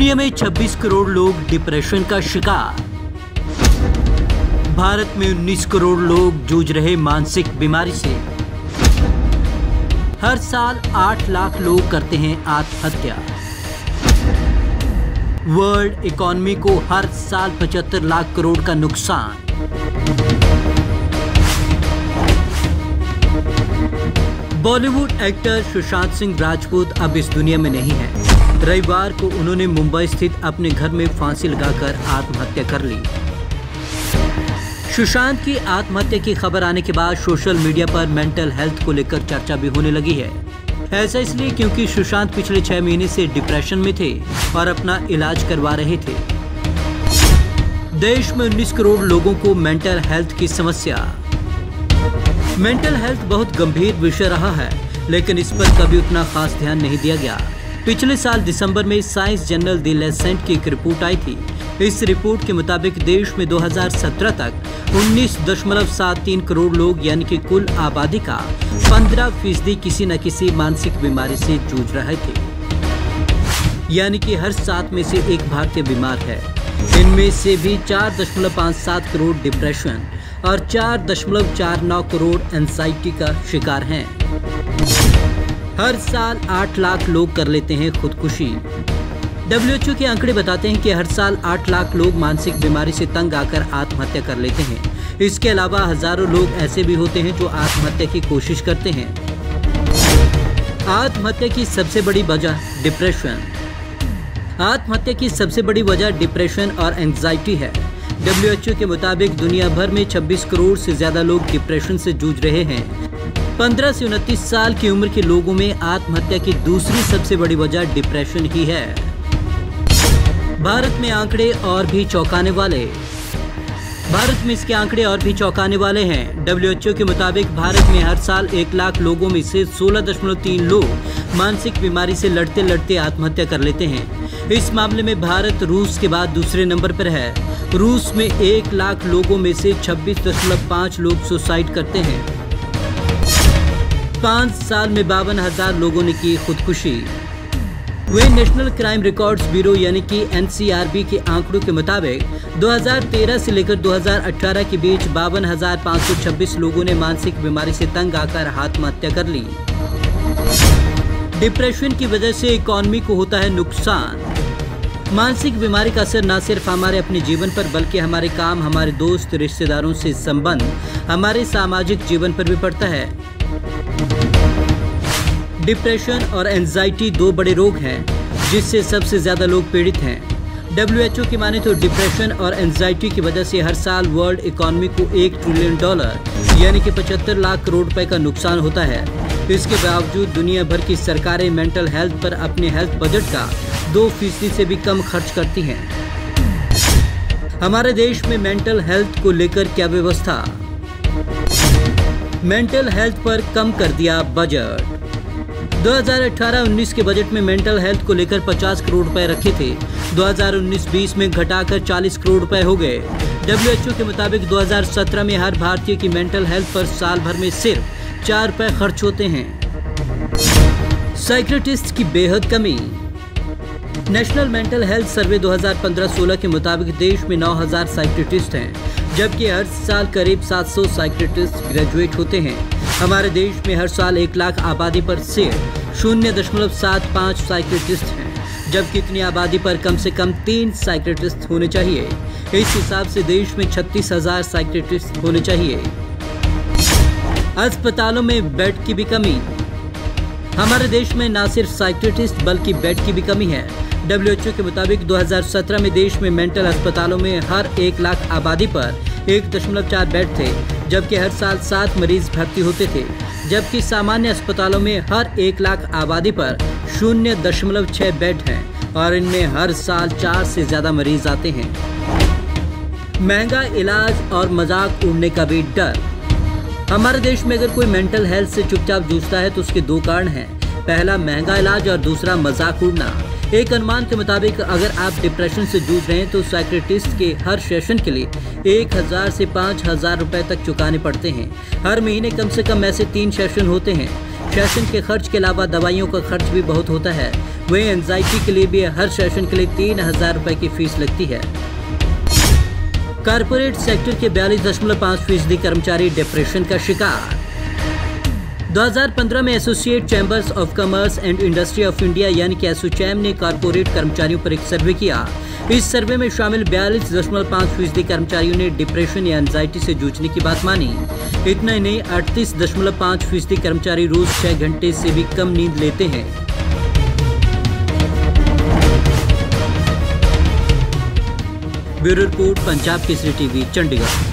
दुनिया में 26 करोड़ लोग डिप्रेशन का शिकार। भारत में 19 करोड़ लोग जूझ रहे मानसिक बीमारी से। हर साल 8 लाख लोग करते हैं आत्महत्या। वर्ल्ड इकोनॉमी को हर साल 75 लाख करोड़ का नुकसान। बॉलीवुड एक्टर सुशांत सिंह राजपूत अब इस दुनिया में नहीं है। रविवार को उन्होंने मुंबई स्थित अपने घर में फांसी लगाकर आत्महत्या कर ली। सुशांत की आत्महत्या की खबर आने के बाद सोशल मीडिया पर मेंटल हेल्थ को लेकर चर्चा भी होने लगी है। ऐसा इसलिए क्योंकि सुशांत पिछले 6 महीने से डिप्रेशन में थे और अपना इलाज करवा रहे थे। देश में 19 करोड़ लोगों को मेंटल हेल्थ की समस्या। मेंटल हेल्थ बहुत गंभीर विषय रहा है, लेकिन इस पर कभी उतना खास ध्यान नहीं दिया गया। पिछले साल दिसंबर में साइंस जर्नल द लैंसेट की एक रिपोर्ट आई थी। इस रिपोर्ट के मुताबिक देश में 2017 तक 19.73 करोड़ लोग यानी कि कुल आबादी का 15% किसी न किसी मानसिक बीमारी से जूझ रहे थे। यानी कि हर 7 में से एक भारतीय बीमार है। इनमें से भी 4.57 करोड़ डिप्रेशन और 4.49 करोड़ एंजाइटी का शिकार हैं। हर साल 8 लाख लोग कर लेते हैं खुदकुशी। WHO के आंकड़े बताते हैं कि हर साल 8 लाख लोग मानसिक बीमारी से तंग आकर आत्महत्या कर लेते हैं। इसके अलावा हजारों लोग ऐसे भी होते हैं जो आत्महत्या की कोशिश करते हैं। आत्महत्या की सबसे बड़ी वजह डिप्रेशन। आत्महत्या की सबसे बड़ी वजह डिप्रेशन और एंजाइटी है। WHO के मुताबिक दुनिया भर में 26 करोड़ से ज्यादा लोग डिप्रेशन से जूझ रहे हैं। 15 से 29 साल की उम्र के लोगों में आत्महत्या की दूसरी सबसे बड़ी वजह डिप्रेशन ही है। भारत में आंकड़े और भी चौंकाने वाले। भारत में इसके आंकड़े और भी चौंकाने वाले हैं। WHO के मुताबिक भारत में हर साल 1 लाख लोगों में से 16.3 लोग मानसिक बीमारी से लड़ते लड़ते आत्महत्या कर लेते हैं। इस मामले में भारत रूस के बाद दूसरे नंबर पर है। रूस में 1 लाख लोगों में से 26.5 लोग सुसाइड करते हैं। 5 साल में 52,000 लोगों ने की खुदकुशी। वे नेशनल क्राइम रिकॉर्ड्स ब्यूरो यानी कि NCRB के आंकड़ों के मुताबिक 2013 से लेकर 2018 के बीच 52,526 लोगों ने मानसिक बीमारी से तंग आकर आत्महत्या कर ली। डिप्रेशन की वजह से इकोनॉमी को होता है नुकसान। मानसिक बीमारी का असर न सिर्फ हमारे अपने जीवन पर बल्कि हमारे काम, हमारे दोस्त, रिश्तेदारों से संबंध, हमारे सामाजिक जीवन पर भी पड़ता है। डिप्रेशन और एंजाइटी 2 बड़े रोग हैं जिससे सबसे ज्यादा लोग पीड़ित हैं। WHO की माने तो डिप्रेशन और एंजाइटी की वजह से हर साल वर्ल्ड इकोनॉमी को $1 ट्रिलियन यानी कि 75 लाख करोड़ रुपए का नुकसान होता है। इसके बावजूद दुनिया भर की सरकारें मेंटल हेल्थ पर अपने हेल्थ बजट का 2% से भी कम खर्च करती हैं। हमारे देश में मेंटल हेल्थ को लेकर क्या व्यवस्था। मेंटल हेल्थ पर कम कर दिया बजट। 2018-19 के बजट में मेंटल हेल्थ को लेकर 50 करोड़ रुपए रखे थे। 2019-20 में घटाकर 40 करोड़ रुपए हो गए। WHO के मुताबिक 2017 में हर भारतीय की मेंटल हेल्थ पर साल भर में सिर्फ 4 रुपए खर्च होते हैं। साइकियाट्रिस्ट की बेहद कमी। नेशनल मेंटल हेल्थ सर्वे 2015-16 के मुताबिक देश में 9,000 साइकियाट्रिस्ट हैं, जबकि हर साल करीब 700 साइकियाट्रिस्ट ग्रेजुएट होते हैं। हमारे देश में हर साल 1 लाख आबादी पर सिर्फ 0.75 साइकियाट्रिस्ट हैं, जबकि इतनी आबादी पर कम से कम 3 साइकियाट्रिस्ट होने चाहिए। इस हिसाब से देश में 36,000 साइकियाट्रिस्ट होने चाहिए। अस्पतालों में बेड की भी कमी। हमारे देश में न सिर्फ साइकियाट्रिस्ट बल्कि बेड की भी कमी है। WHO के मुताबिक 2017 में देश में मेंटल अस्पतालों में हर 1 लाख आबादी पर 1.4 बेड थे, जबकि हर साल 7 मरीज भर्ती होते थे। जबकि सामान्य अस्पतालों में हर 1 लाख आबादी पर 0.6 बेड हैं और इनमें हर साल 4 से ज्यादा मरीज आते हैं। महंगा इलाज और मजाक उड़ने का भी डर। हमारे देश में अगर कोई मेंटल हेल्थ से चुपचाप जूझता है तो उसके 2 कारण हैं। पहला महंगा इलाज और दूसरा मजाक उड़ना। एक अनुमान के मुताबिक अगर आप डिप्रेशन से जूझ रहे हैं तो साइकियाट्रिस्ट के हर सेशन के लिए 1,000 से 5,000 रुपए तक चुकाने पड़ते हैं। हर महीने कम से कम ऐसे 3 सेशन होते हैं। सेशन के खर्च के अलावा दवाइयों का खर्च भी बहुत होता है। वहीं एंजाइटी के लिए भी हर सेशन के लिए 3,000 रुपए की फीस लगती है। कारपोरेट सेक्टर के 42.5% कर्मचारी डिप्रेशन का शिकार। 2015 में associate chambers of commerce and industry of India यानी कि एसोचैम ने कारपोरेट कर्मचारियों पर एक सर्वे किया। इस सर्वे में शामिल 42.5% कर्मचारियों ने डिप्रेशन या एंजाइटी से जूझने की बात मानी। इतना ही नहीं, 38.5% कर्मचारी रोज 6 घंटे से भी कम नींद लेते हैं। Bureau report, Punjab Kesari TV, Chandigarh.